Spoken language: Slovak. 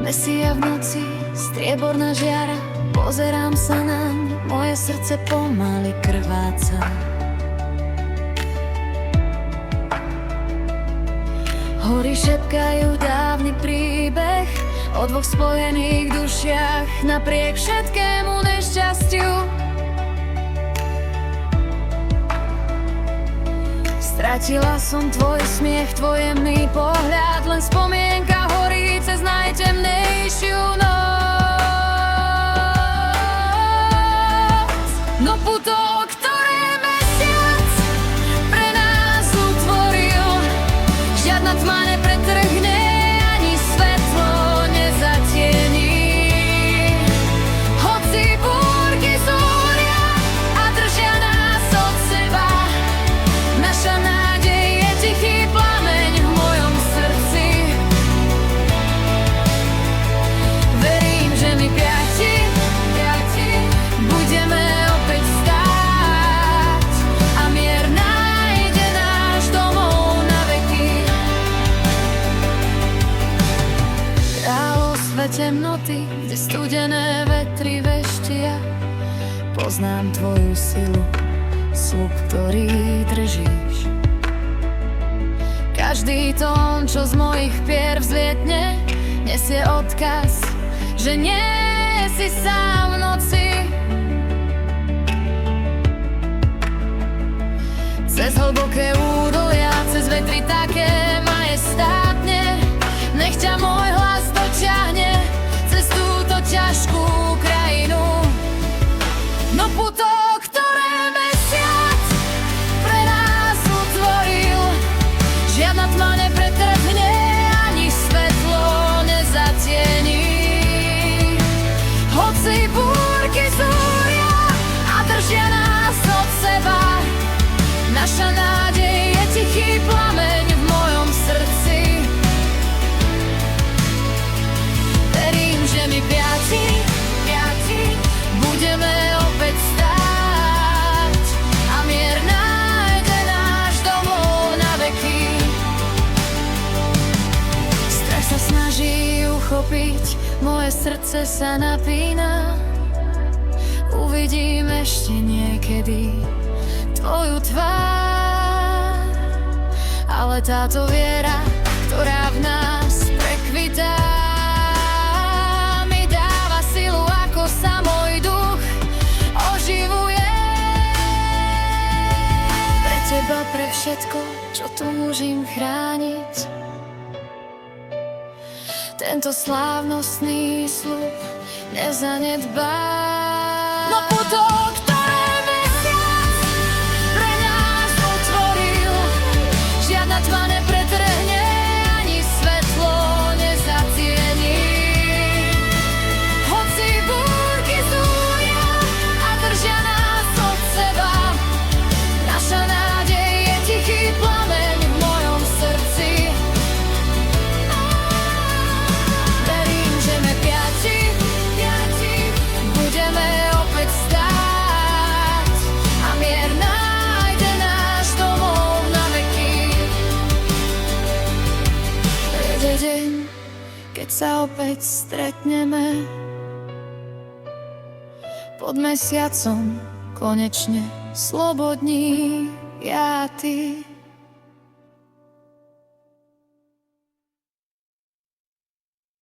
Mesia v noci, strieborná žiara, pozerám sa naň, moje srdce pomaly krváca. Hory šepkajú dávny príbeh o dvoch spojených dušiach napriek všetkému nešťastiu. Stratila som tvoj smiech, tvoj jemný pohľad, len spomienka horí cez najtemnejšiu noc. No puto, ktoré mesiac pre nás utvoril, žiadna tma nepretrhne, ani svetlo nezatieni. Hoci búrky zúria a držia nás od seba, naša nádej je tichý plameň v mojom srdci. Verím, že my piati budeme opäť stáť a mier nájde náš domov na veky. Kráľovstve temnoty, kde studené vetry veštia, poznám tvoju silu, sľub, ktorý držíš. Každý tón, čo z mojich pier vzlietne, nesie odkaz, že nie si sám v noci. Cez hlboké údolia, cez vetry také majestátne, nech ťa môj hlas dotiahne cez túto ťažkú krajinu. No puto, ktoré mesiac pre nás utvoril, žiadna tma nepretrhne, ani svetlo nezatieni. Hoci búrky zúria a držia nás od seba, naša nádej je tichý plameň v mojom srdci. Verím, že my piati budeme opäť stáť a mier nájde náš domov na veky. Strach sa snaží uchopiť, moje srdce sa napína. Uvidím ešte niekedy tvoju tvár, ale táto viera, ktorá v nás prekvitá, mi dáva silu, ako sa môj duch oživuje. Pre teba, pre všetko, čo túžim chrániť, tento slávnostný sľub nezanedbám. No puto, ktoré mesiac pre nás utvoril, žiadna tma nepretrhne, ani svetlo nezatieni. Hoci búrky zúria a držia nás od seba, naša nádej je tichý plameň v mojom srdci. Verím, že my piati budeme opäť stáť a mier nájde náš domov na veky. Príde deň, keď sa opäť stretneme pod mesiacom, konečne slobodní ja a ty.